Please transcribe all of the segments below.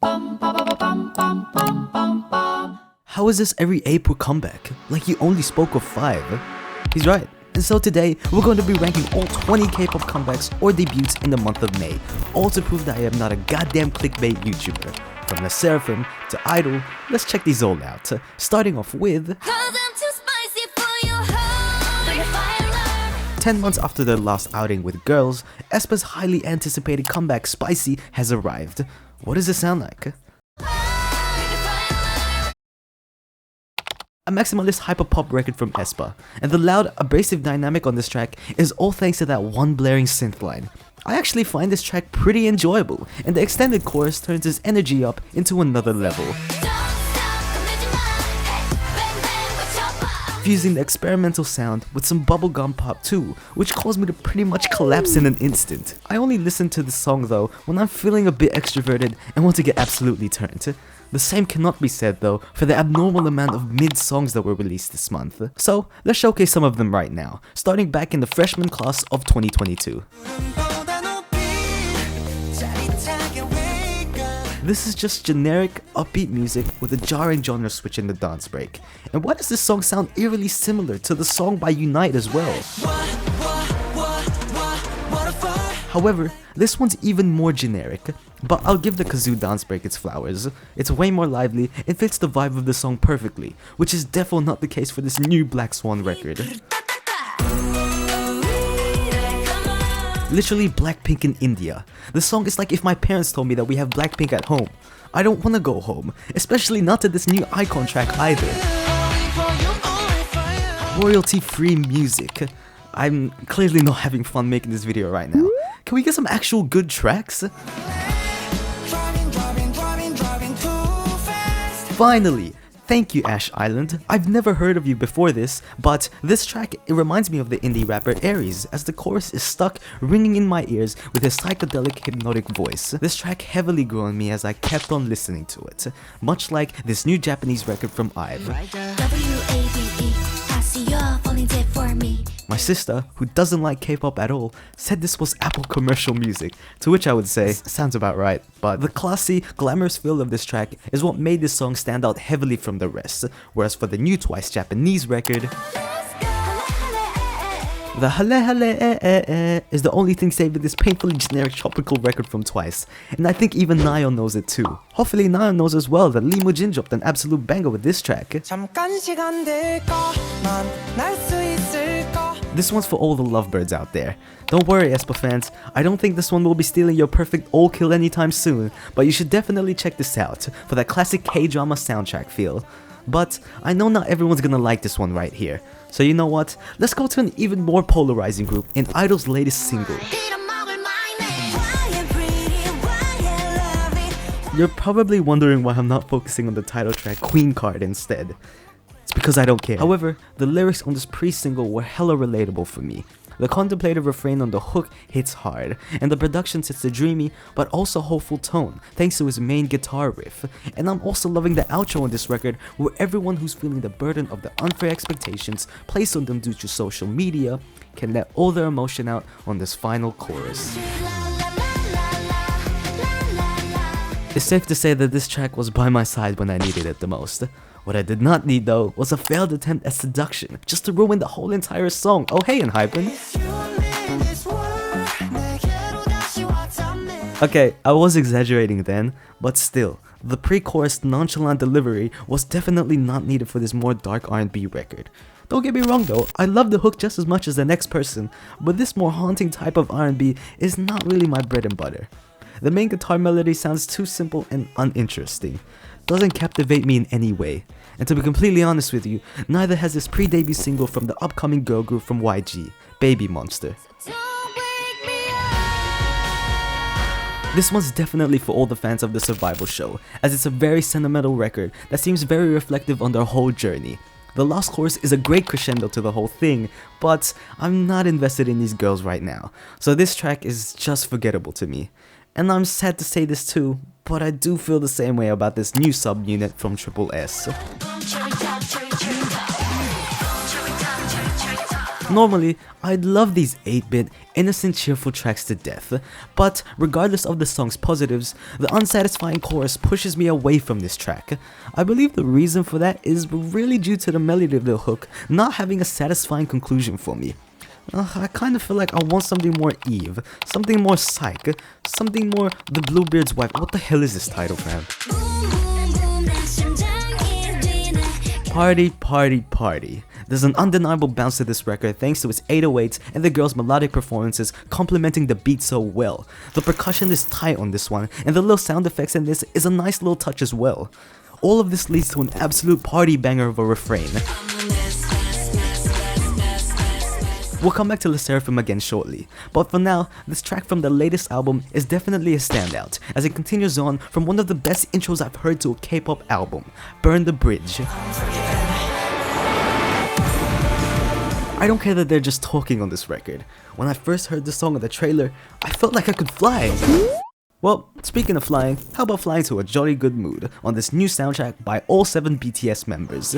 How is this every April comeback? Like you only spoke of 5. He's right. And so today, we're going to be ranking all 20 K-pop comebacks or debuts in the month of May, all to prove that I am not a goddamn clickbait YouTuber. From the SSERAFIM to I-DLE, let's check these all out. Starting off with 10 months after their last outing with girls, Aespa's highly anticipated comeback Psyche has arrived. What does it sound like? A maximalist hyperpop record from Aespa, and the loud, abrasive dynamic on this track is all thanks to that one blaring synth line. I actually find this track pretty enjoyable, and the extended chorus turns its energy up into another level. Fusing the experimental sound with some bubblegum pop too, which caused me to pretty much collapse in an instant. I only listen to this song though when I'm feeling a bit extroverted and want to get absolutely turned. The same cannot be said though for the abnormal amount of mid-songs that were released this month. So let's showcase some of them right now, starting back in the freshman class of 2022. This is just generic, upbeat music with a jarring genre switch in the dance break. And why does this song sound eerily similar to the song by UNITE as well? However, this one's even more generic, but I'll give the kazoo dance break its flowers. It's way more lively and fits the vibe of the song perfectly, which is definitely not the case for this new BLACKSWAN record. Literally Blackpink in India. The song is like if my parents told me that we have Blackpink at home. I don't wanna go home, especially not to this new iKON track either. Royalty-free music. I'm clearly not having fun making this video right now. Can we get some actual good tracks? Finally! Thank you, Ash Island. I've never heard of you before this, but this track, it reminds me of the indie rapper Aries, as the chorus is stuck ringing in my ears with his psychedelic hypnotic voice. This track heavily grew on me as I kept on listening to it, much like this new Japanese record from IVE. My sister, who doesn't like K-pop at all, said this was Apple commercial music, to which I would say, sounds about right, but the classy, glamorous feel of this track is what made this song stand out heavily from the rest, whereas for the new Twice Japanese record, the Hale Hale is the only thing saving this painfully generic tropical record from Twice, and I think even Nayeon knows it too. Hopefully Nayeon knows as well that Lee Mujin dropped an absolute banger with this track. This one's for all the lovebirds out there. Don't worry Aespa fans, I don't think this one will be stealing your perfect all kill anytime soon, but you should definitely check this out for that classic K-drama soundtrack feel. But I know not everyone's gonna like this one right here, so you know what, let's go to an even more polarizing group in I-DLE's latest single. You're probably wondering why I'm not focusing on the title track Queen Card instead. It's because I don't care. However, the lyrics on this pre-single were hella relatable for me. The contemplative refrain on the hook hits hard, and the production sets a dreamy but also hopeful tone thanks to his main guitar riff. And I'm also loving the outro on this record, where everyone who's feeling the burden of the unfair expectations placed on them due to social media can let all their emotion out on this final chorus. It's safe to say that this track was by my side when I needed it the most. What I did not need though was a failed attempt at seduction, just to ruin the whole entire song. Oh hey ENHYPEN! Okay, I was exaggerating then, but still, the pre-chorus nonchalant delivery was definitely not needed for this more dark R&B record. Don't get me wrong though, I love the hook just as much as the next person, but this more haunting type of R&B is not really my bread and butter. The main guitar melody sounds too simple and uninteresting. Doesn't captivate me in any way. And to be completely honest with you, neither has this pre-debut single from the upcoming girl group from YG, BABYMONSTER. This one's definitely for all the fans of the survival show, as it's a very sentimental record that seems very reflective on their whole journey. The last chorus is a great crescendo to the whole thing, but I'm not invested in these girls right now, so this track is just forgettable to me. And I'm sad to say this too, but I do feel the same way about this new subunit from Triple S. Normally, I'd love these 8-bit, innocent, cheerful tracks to death, but regardless of the song's positives, the unsatisfying chorus pushes me away from this track. I believe the reason for that is really due to the melody of the hook not having a satisfying conclusion for me. I kind of feel like I want something more Eve, something more Psyche, something more the Bluebeard's wife. What the hell is this title, fam? Party, party, party. There's an undeniable bounce to this record thanks to its 808s and the girls' melodic performances complementing the beat so well. The percussion is tight on this one, and the little sound effects in this is a nice little touch as well. All of this leads to an absolute party banger of a refrain. We'll come back to SSERAFIM again shortly, but for now, this track from the latest album is definitely a standout, as it continues on from one of the best intros I've heard to a K-pop album, Burn the Bridge. I don't care that they're just talking on this record. When I first heard the song on the trailer, I felt like I could fly. Well, speaking of flying, how about flying to a jolly good mood on this new soundtrack by all 7 BTS members.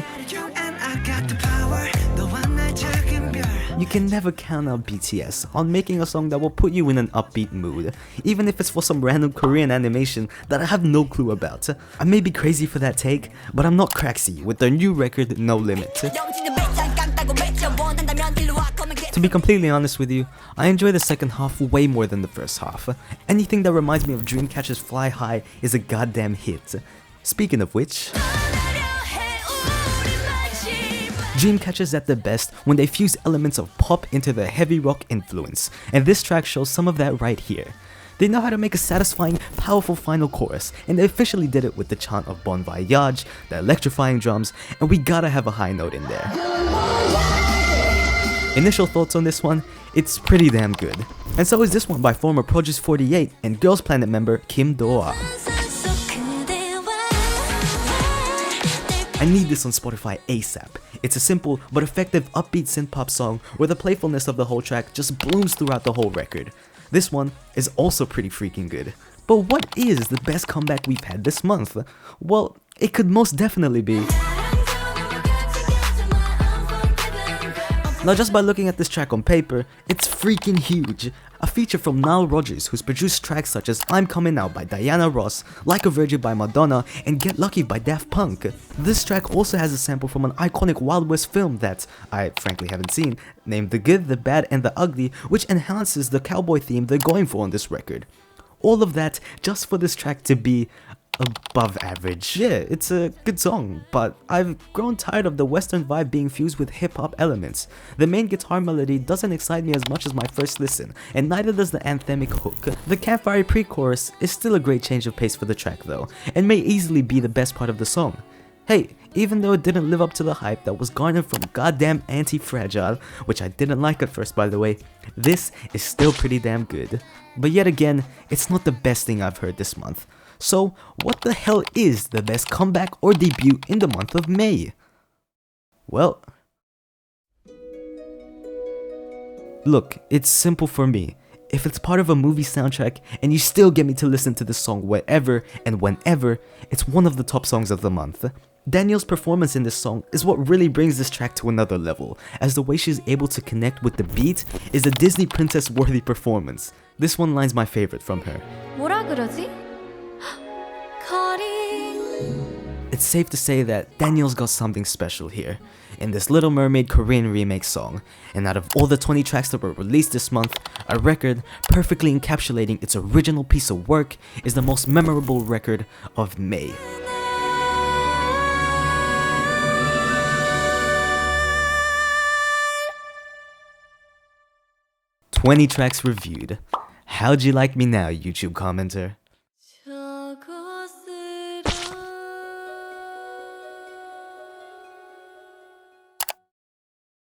You can never count out BTS on making a song that will put you in an upbeat mood, even if it's for some random Korean animation that I have no clue about. I may be crazy for that take, but I'm not CRAXY with their new record No Limit. To be completely honest with you, I enjoy the second half way more than the first half. Anything that reminds me of Dreamcatcher's Fly High is a goddamn hit. Speaking of which, Dreamcatcher's at their best when they fuse elements of pop into their heavy rock influence, and this track shows some of that right here. They know how to make a satisfying, powerful final chorus, and they officially did it with the chant of Bon Voyage, the electrifying drums, and we gotta have a high note in there. Initial thoughts on this one, it's pretty damn good. And so is this one by former Project 48 and Girls Planet member KIMDOAH. I need this on Spotify ASAP. It's a simple but effective upbeat synth-pop song where the playfulness of the whole track just blooms throughout the whole record. This one is also pretty freaking good. But what is the best comeback we've had this month? Well, it could most definitely be... Now just by looking at this track on paper, it's freaking huge. A feature from Nile Rodgers, who's produced tracks such as I'm Coming Out by Diana Ross, Like a Virgin by Madonna, and Get Lucky by Daft Punk. This track also has a sample from an iconic Wild West film that I frankly haven't seen, named The Good, The Bad, and The Ugly, which enhances the cowboy theme they're going for on this record. All of that just for this track to be above average. Yeah, it's a good song, but I've grown tired of the western vibe being fused with hip-hop elements. The main guitar melody doesn't excite me as much as my first listen, and neither does the anthemic hook. The campfire pre-chorus is still a great change of pace for the track though, and may easily be the best part of the song. Hey, even though it didn't live up to the hype that was garnered from goddamn Anti-Fragile, which I didn't like at first by the way, this is still pretty damn good. But yet again, it's not the best thing I've heard this month. So, what the hell is the best comeback or debut in the month of May? Well, look, it's simple for me. If it's part of a movie soundtrack and you still get me to listen to the song wherever and whenever, it's one of the top songs of the month. Danielle's performance in this song is what really brings this track to another level, as the way she's able to connect with the beat is a Disney princess worthy performance. This one line's my favorite from her. 뭐라 그러지? It's safe to say that Danielle's got something special here in this Little Mermaid Korean remake song, and out of all the 20 tracks that were released this month, a record perfectly encapsulating its original piece of work is the most memorable record of May. "20 tracks reviewed. How'd you like me now, YouTube commenter?"